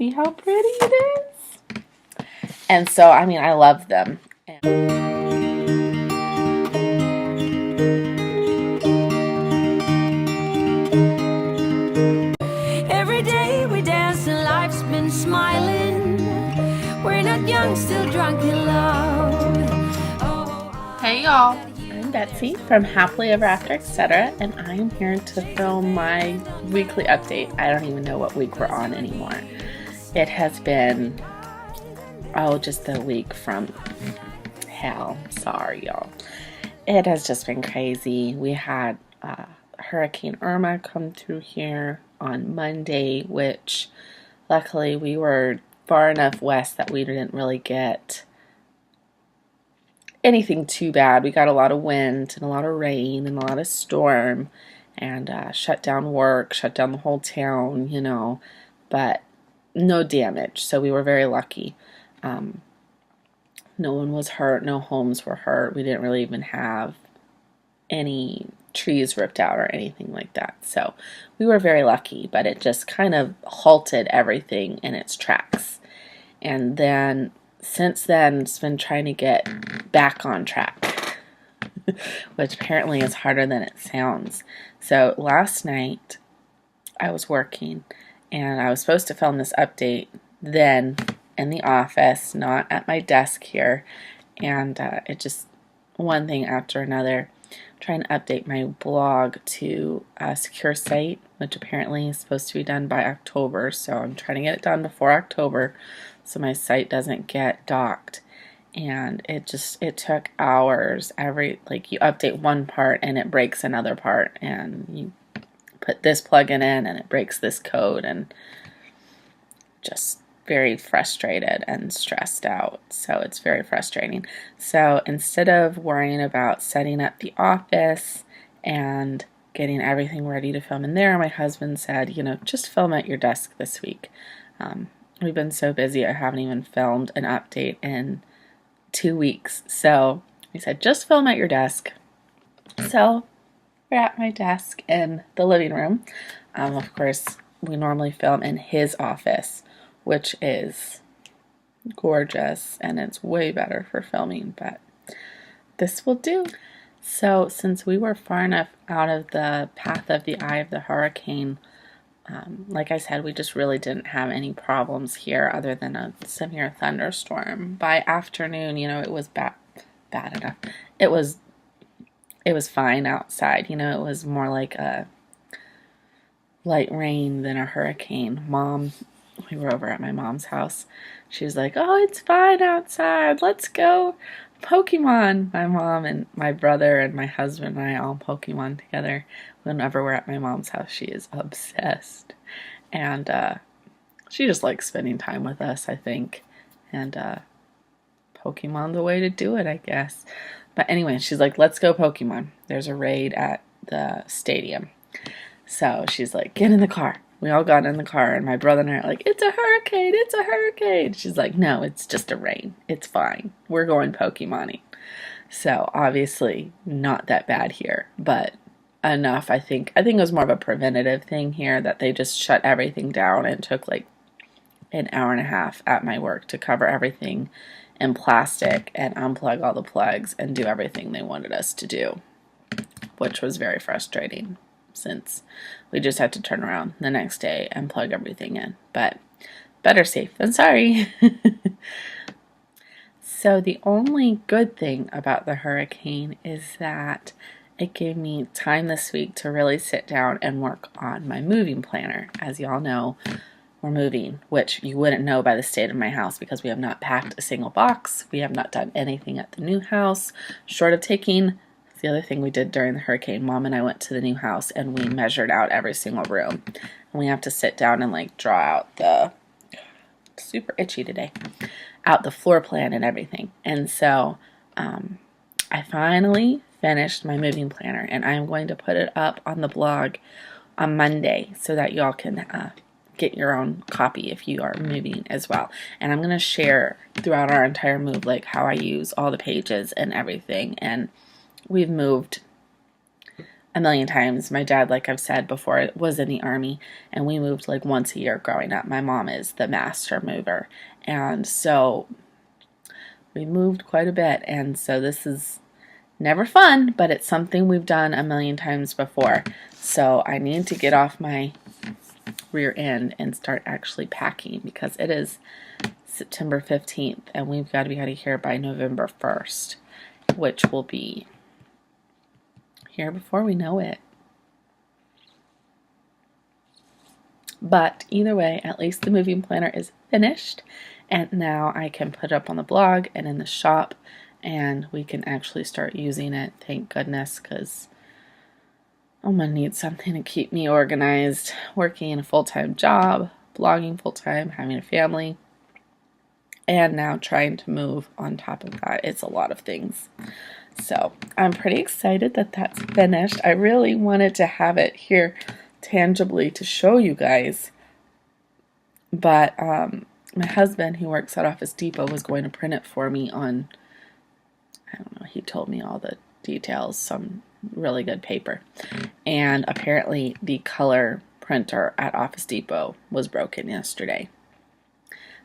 See how pretty it is? And so, I mean, I love them. Every day we dance and life's been smiling. We're not young, still drunk in love. Hey y'all, I'm Betsy from Happily Ever After, etc. And I am here to film my weekly update. I don't even know what week we're on anymore. It has been, just a week from hell. Sorry, y'all. It has just been crazy. We had Hurricane Irma come through here on Monday, which luckily we were far enough west that we didn't really get anything too bad. We got a lot of wind and a lot of rain and a lot of storm, and shut down work, shut down the whole town, but no damage. So we were very lucky. No one was hurt, no homes were hurt. We didn't really even have any trees ripped out or anything like that. So we were very lucky, but it just kind of halted everything in its tracks. And then since then, it's been trying to get back on track, which apparently is harder than it sounds. So last night I was working and I was supposed to film this update then in the office, not at my desk here. And it just, one thing after another, trying to update my blog to a secure site, which apparently is supposed to be done by October. So I'm trying to get it done before October so my site doesn't get docked. And it took hours. You update one part and it breaks another part, and you put this plugin in and it breaks this code, and just very frustrated and stressed out. So it's very frustrating. So instead of worrying about setting up the office and getting everything ready to film in there, my husband said, just film at your desk this week. We've been so busy, I haven't even filmed an update in 2 weeks. So he said, just film at your desk. So we're at my desk in the living room. Of course, we normally film in his office, which is gorgeous, and it's way better for filming, but this will do. So since we were far enough out of the path of the eye of the hurricane, like I said, we just really didn't have any problems here other than a severe thunderstorm. By afternoon, it was bad enough. It was fine outside. It was more like a light rain than a hurricane. We were over at my mom's house. She was like, "Oh, it's fine outside. Let's go Pokemon." My mom and my brother and my husband and I all Pokemon together. Whenever we're at my mom's house, she is obsessed. And she just likes spending time with us, I think. And Pokemon's the way to do it, I guess. But anyway, she's like, "Let's go Pokemon. There's a raid at the stadium." So she's like, "Get in the car." We all got in the car, and my brother and I are like, "It's a hurricane, it's a hurricane." She's like, "No, it's just a rain. It's fine. We're going Pokemoning." So obviously not that bad here, but enough. I think it was more of a preventative thing here, that they just shut everything down and took like an hour and a half at my work to cover everything in plastic and unplug all the plugs and do everything they wanted us to do, which was very frustrating, since we just had to turn around the next day and plug everything in. But better safe than sorry. So the only good thing about the hurricane is that it gave me time this week to really sit down and work on my moving planner. As y'all know, we're moving, which you wouldn't know by the state of my house because we have not packed a single box. We have not done anything at the new house, short of taking the other thing we did during the hurricane. Mom and I went to the new house and we measured out every single room. And we have to sit down and draw out the, super itchy today, out the floor plan and everything. And so I finally finished my moving planner, and I'm going to put it up on the blog on Monday so that y'all can get your own copy if you are moving as well. And I'm going to share throughout our entire move how I use all the pages and everything. And we've moved a million times. My dad, like I've said before, was in the Army, and we moved like once a year growing up. My mom is the master mover, and so we moved quite a bit, and so this is never fun, but it's something we've done a million times before. So I need to get off my rear end and start actually packing, because it is September 15th, and we've got to be out of here by November 1st, which will be here before we know it. But either way, at least the moving planner is finished, and now I can put it up on the blog and in the shop, and we can actually start using it, thank goodness, because I'm going to need something to keep me organized, working a full-time job, blogging full-time, having a family, and now trying to move on top of that. It's a lot of things. So I'm pretty excited that that's finished. I really wanted to have it here tangibly to show you guys, but my husband, who works at Office Depot, was going to print it for me on, I don't know, he told me all the details, some really good paper, and apparently the color printer at Office Depot was broken yesterday.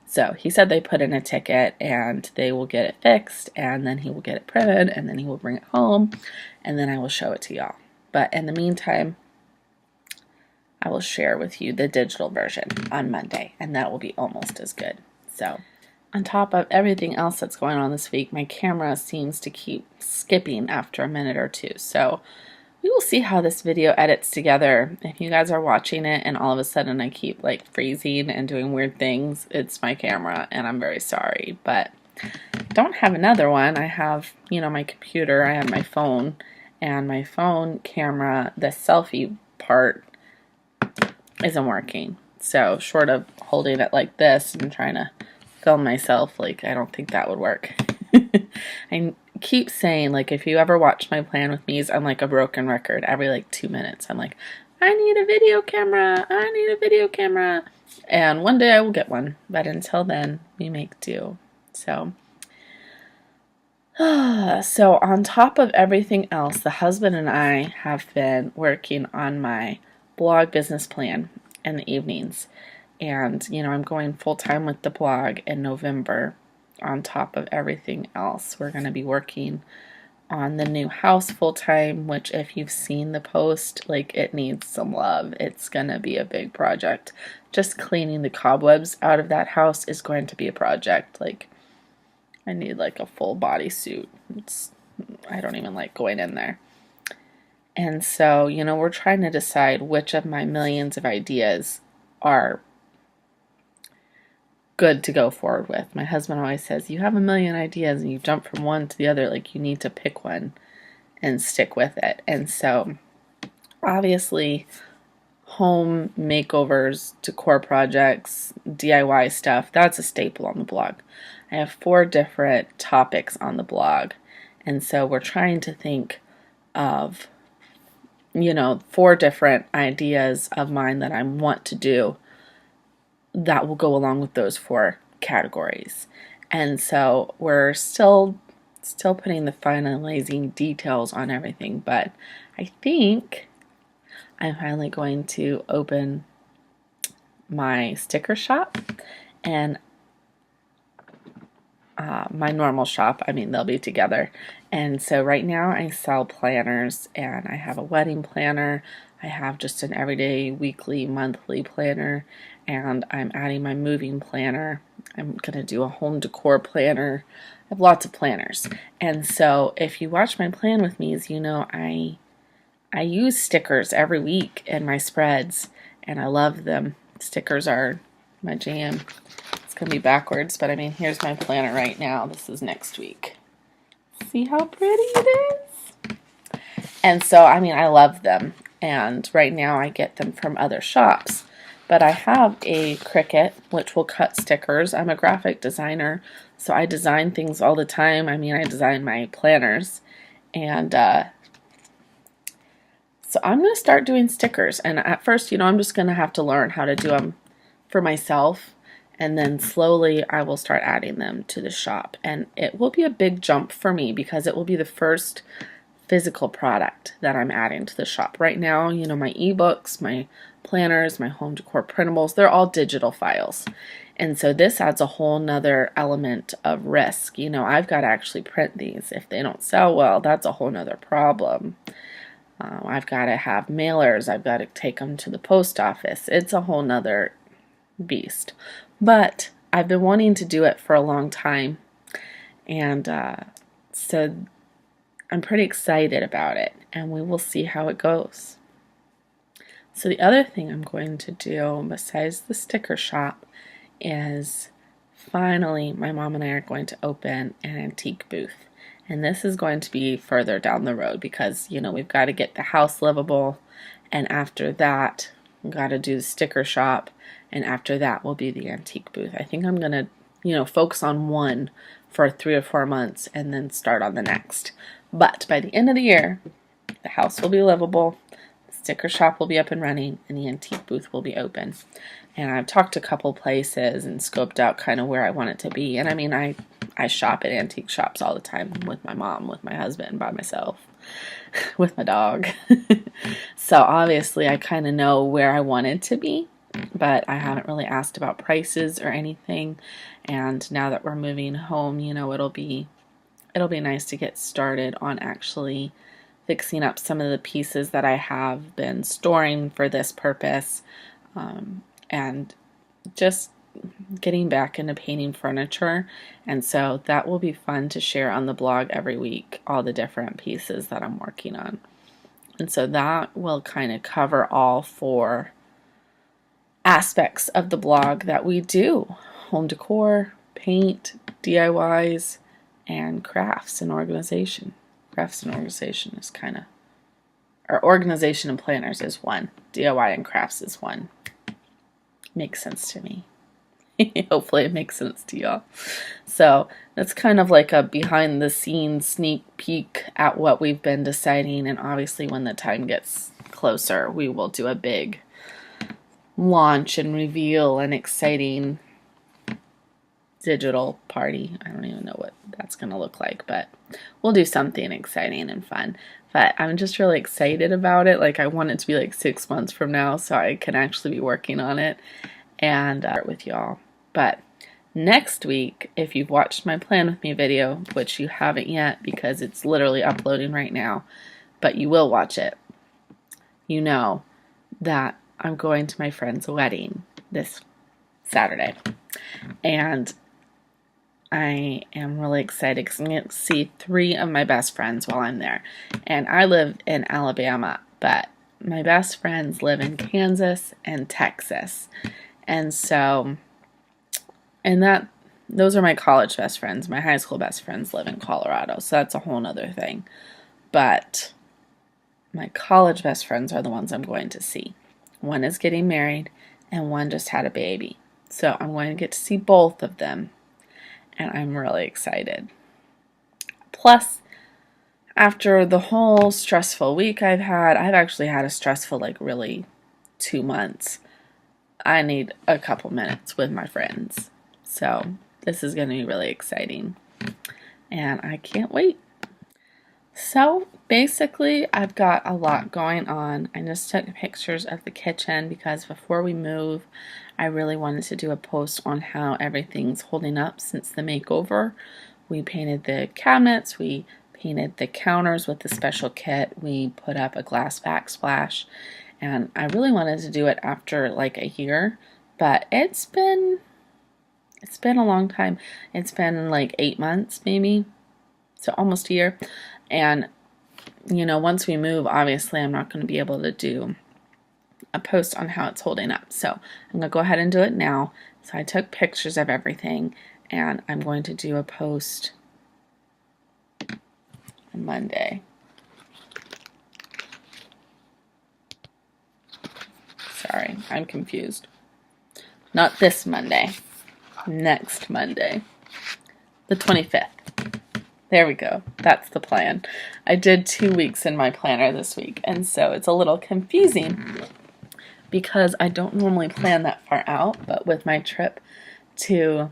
So he said they put in a ticket and they will get it fixed, and then he will get it printed, and then he will bring it home, and then I will show it to y'all. But in the meantime, I will share with you the digital version on Monday, and that will be almost as good. So on top of everything else that's going on this week, my camera seems to keep skipping after a minute or two. So we will see how this video edits together. If you guys are watching it and all of a sudden I keep like freezing and doing weird things, it's my camera, and I'm very sorry. But I don't have another one. I have, my computer, I have my phone, and my phone camera, the selfie part isn't working. So short of holding it like this and trying to film myself, like, I don't think that would work. I keep saying, like, if you ever watch my plan with me's, I'm like a broken record. Every like 2 minutes I'm like, I need a video camera, I need a video camera, and one day I will get one, but until then we make do. So on top of everything else, the husband and I have been working on my blog business plan in the evenings, and I'm going full-time with the blog in November. On top of everything else, we're going to be working on the new house full-time, which, if you've seen the post, like, it needs some love. It's going to be a big project. Just cleaning the cobwebs out of that house is going to be a project. Like, I need like a full body suit. I don't even like going in there. And so, we're trying to decide which of my millions of ideas are good to go forward with. My husband always says, you have a million ideas and you jump from one to the other. Like, you need to pick one and stick with it. And so, obviously, home makeovers, decor projects, DIY stuff, that's a staple on the blog. I have 4 different topics on the blog. And so we're trying to think of 4 different ideas of mine that I want to do that will go along with those 4 categories. And so we're still putting the finalizing details on everything, but I think I'm finally going to open my sticker shop and my normal shop. I mean, they'll be together. And so right now I sell planners, and I have a wedding planner. I have just an everyday, weekly, monthly planner, and I'm adding my moving planner. I'm going to do a home decor planner. I have lots of planners. And so if you watch my plan with me, I use stickers every week in my spreads, and I love them. Stickers are my jam. It's going to be backwards, but I mean, here's my planner right now. This is next week. See how pretty it is? And so, I mean, I love them. And right now I get them from other shops. But I have a Cricut, which will cut stickers. I'm a graphic designer, so I design things all the time. I mean, I design my planners. And so I'm going to start doing stickers. And at first, I'm just going to have to learn how to do them for myself. And then slowly I will start adding them to the shop. And it will be a big jump for me because it will be the first physical product that I'm adding to the shop. Right now, you know, my ebooks, my planners, my home decor printables, they're all digital files. And so this adds a whole nother element of risk. You know, I've got to actually print these. If they don't sell well, that's a whole nother problem. I've got to have mailers. I've got to take them to the post office. It's a whole nother beast. But I've been wanting to do it for a long time. And so I'm pretty excited about it. And we will see how it goes. So the other thing I'm going to do besides the sticker shop is finally my mom and I are going to open an antique booth. And this is going to be further down the road because, you know, we've got to get the house livable. And after that, we've got to do the sticker shop. And after that will be the antique booth. I think I'm going to, you know, focus on one for 3 or 4 months and then start on the next. But by the end of the year, the house will be livable. Sticker shop will be up and running, and the antique booth will be open. And I've talked to a couple places and scoped out kind of where I want it to be. And I mean, I shop at antique shops all the time with my mom, with my husband, by myself, with my dog. So obviously I kind of know where I want it to be, but I haven't really asked about prices or anything. And now that we're moving home, you know, it'll be nice to get started on actually fixing up some of the pieces that I have been storing for this purpose, and just getting back into painting furniture. And so that will be fun to share on the blog every week, all the different pieces that I'm working on. And so that will kind of cover all 4 aspects of the blog that we do: home decor, paint, DIYs, and crafts and organization. Crafts and organization is kind of, or organization and planners is one. DIY and crafts is one. Makes sense to me. Hopefully it makes sense to y'all. So that's kind of like a behind the scenes sneak peek at what we've been deciding. And obviously when the time gets closer, we will do a big launch and reveal an exciting digital party. I don't even know what that's going to look like, but we'll do something exciting and fun. But I'm just really excited about it. Like, I want it to be like 6 months from now so I can actually be working on it and with y'all. But next week, if you've watched my Plan With Me video, which you haven't yet because it's literally uploading right now, but you will watch it, you know that I'm going to my friend's wedding this Saturday. And I am really excited because I'm going to see 3 of my best friends while I'm there. And I live in Alabama, but my best friends live in Kansas and Texas. And so, those are my college best friends. My high school best friends live in Colorado, so that's a whole nother thing. But my college best friends are the ones I'm going to see. One is getting married, and one just had a baby. So I'm going to get to see both of them. And I'm really excited. Plus, after the whole stressful week I've actually had a stressful, like, really 2 months. I need a couple minutes with my friends. So this is going to be really exciting. And I can't wait. So basically, I've got a lot going on. I just took pictures of the kitchen because before we move, I really wanted to do a post on how everything's holding up since the makeover. We painted the cabinets, we painted the counters with the special kit, we put up a glass backsplash, and I really wanted to do it after like a year, but it's been a long time. It's been like 8 months maybe, so almost a year. And you know, once we move, obviously I'm not going to be able to do a post on how it's holding up. So I'm going to go ahead and do it now. So I took pictures of everything, and I'm going to do a post on Monday. Sorry, I'm confused. Not this Monday. Next Monday. The 25th. There we go. That's the plan. I did 2 weeks in my planner this week, and so it's a little confusing because I don't normally plan that far out, but with my trip to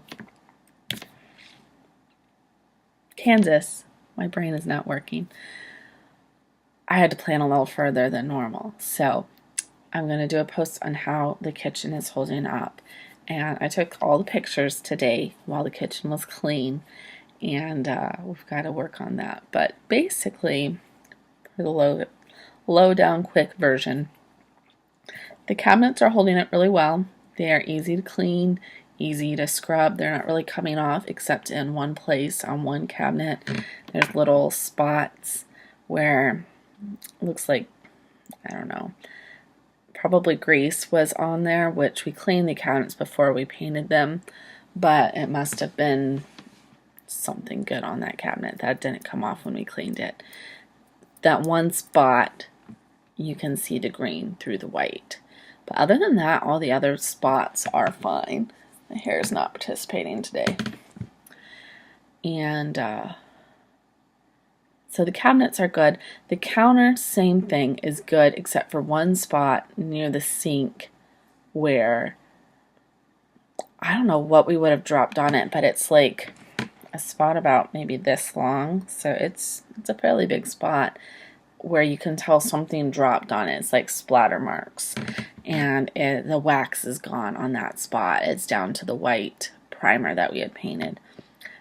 Kansas, my brain is not working. I had to plan a little further than normal. So I'm going to do a post on how the kitchen is holding up. And I took all the pictures today while the kitchen was clean, and we've got to work on that. But basically, for the low down quick version, the cabinets are holding up really well. They are easy to clean, easy to scrub. They're not really coming off except in one place on one cabinet. There's little spots where it looks like, I don't know, probably grease was on there, which we cleaned the cabinets before we painted them, but it must have been something good on that cabinet that didn't come off when we cleaned it. That one spot, you can see the green through the white. But other than that, all the other spots are fine. My hair is not participating today. And so the cabinets are good. The counter, same thing, is good except for one spot near the sink where I don't know what we would have dropped on it, but it's like a spot about maybe this long. So it's a fairly big spot where you can tell something dropped on it. It's like splatter marks. And the wax is gone on that spot. It's down to the white primer that we had painted.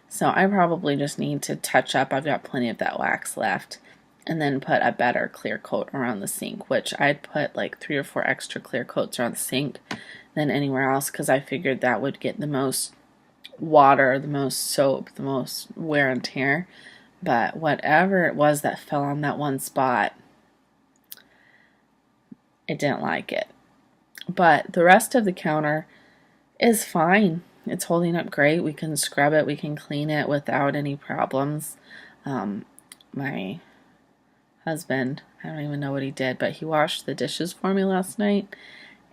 So I probably just need to touch up. I've got plenty of that wax left. And then put a better clear coat around the sink, which I'd put like 3 or 4 extra clear coats around the sink than anywhere else because I figured that would get the most water, the most soap, the most wear and tear. But whatever it was that fell on that one spot, it didn't like it. But the rest of the counter is fine. It's holding up great. We can scrub it. We can clean it without any problems. My husband, I don't even know what he did, but he washed the dishes for me last night.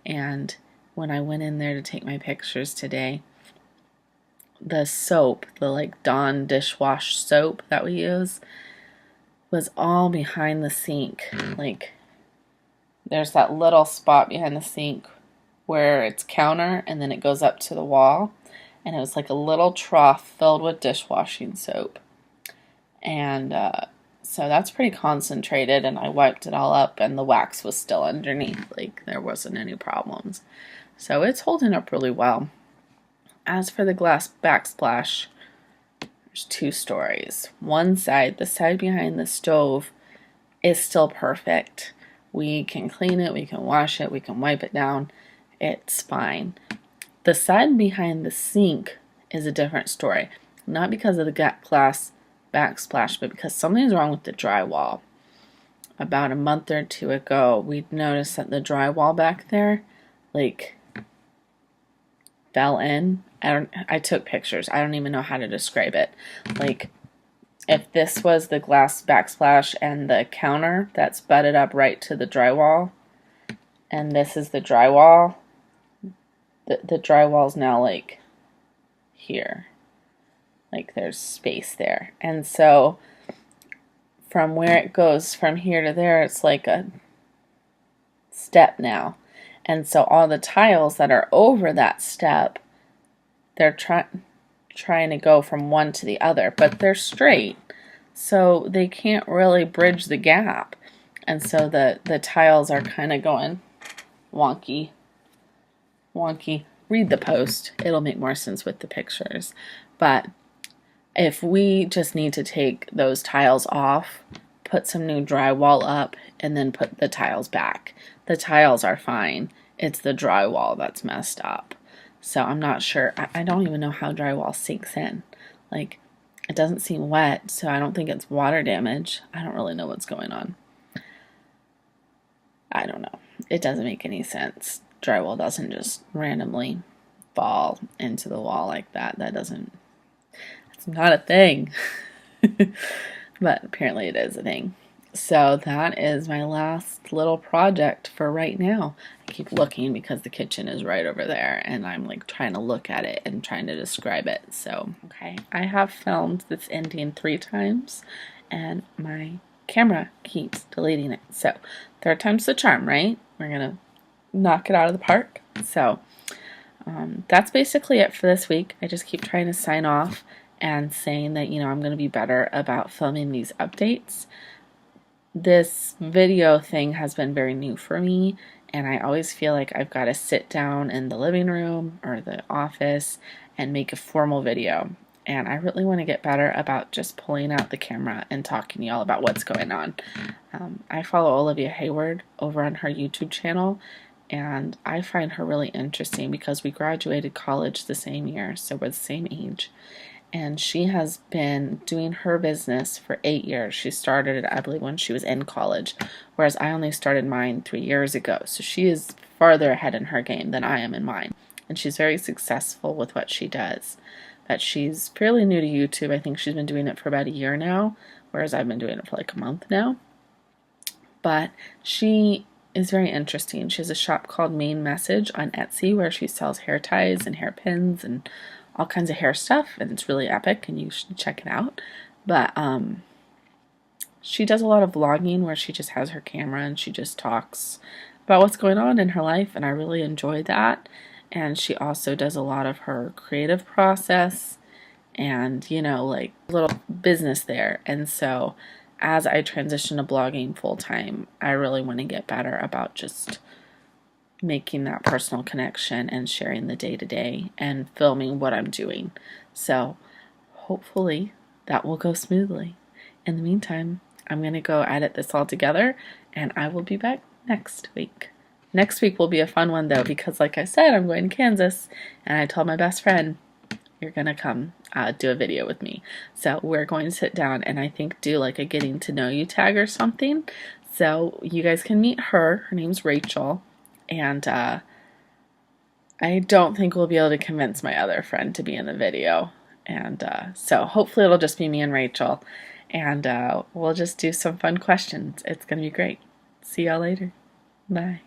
And when I went in there to take my pictures today, the soap, the like Dawn dishwash soap that we use, was all behind the sink. Like, there's that little spot behind the sink where it's counter and then it goes up to the wall. And it was like a little trough filled with dishwashing soap. And so that's pretty concentrated, and I wiped it all up and the wax was still underneath. Like, there wasn't any problems. So it's holding up really well. As for the glass backsplash, there's 2 stories. One side, the side behind the stove, is still perfect. We can clean it, we can wash it, we can wipe it down. It's fine. The side behind the sink is a different story. Not because of the glass backsplash, but because something's wrong with the drywall. About a month or 2 ago, we'd noticed that the drywall back there, like, fell in. I took pictures. I don't even know how to describe it. Like, if this was the glass backsplash and the counter that's butted up right to the drywall, and this is the drywall, the drywall's now like here. Like, there's space there. And so from where it goes from here to there, it's like a step now. And so all the tiles that are over that step, they're trying to go from one to the other, but they're straight. So they can't really bridge the gap. And so the tiles are kind of going wonky. Read the post. It'll make more sense with the pictures. But if we just need to take those tiles off, put some new drywall up, and then put the tiles back, the tiles are fine. It's the drywall that's messed up. So I'm not sure. I don't even know how drywall sinks in. Like, it doesn't seem wet, so I don't think it's water damage. I don't really know what's going on. I don't know. It doesn't make any sense. Drywall doesn't just randomly fall into the wall like that. It's not a thing. But apparently it is a thing. So that is my last little project for right now. I keep looking because the kitchen is right over there and I'm like trying to look at it and trying to describe it. So, okay, I have filmed this ending 3 times and my camera keeps deleting it. So, 3rd time's the charm, right? We're gonna knock it out of the park. So, that's basically it for this week. I just keep trying to sign off and saying that, I'm going to be better about filming these updates. this video thing has been very new for me, and I always feel like I've got to sit down in the living room or the office and make a formal video. And I really want to get better about just pulling out the camera and talking to y'all about what's going on. I follow Olivia Hayward over on her YouTube channel, and I find her really interesting because we graduated college the same year, so we're the same age. And she has been doing her business for 8 years. She started it, I believe, when she was in college, whereas I only started mine 3 years ago. So she is farther ahead in her game than I am in mine. And she's very successful with what she does. But she's fairly new to YouTube. I think she's been doing it for about a year now, whereas I've been doing it for like a month now. But she is very interesting. She has a shop called Main Message on Etsy where she sells hair ties and hairpins and all kinds of hair stuff, and it's really epic, and you should check it out. But she does a lot of vlogging where she just has her camera and she just talks about what's going on in her life, and I really enjoy that. And she also does a lot of her creative process and, you know, like little business there. And so as I transition to blogging full time, I really want to get better about just making that personal connection and sharing the day to day and filming what I'm doing. So hopefully that will go smoothly. In the meantime, I'm going to go edit this all together, and I will be back next week. Next week will be a fun one though, because like I said, I'm going to Kansas, and I told my best friend, you're going to come do a video with me. So we're going to sit down and I think do like a getting to know you tag or something. So you guys can meet her. Her name's Rachel. And I don't think we'll be able to convince my other friend to be in the video. And so hopefully it'll just be me and Rachel. And we'll just do some fun questions. It's going to be great. See y'all later. Bye.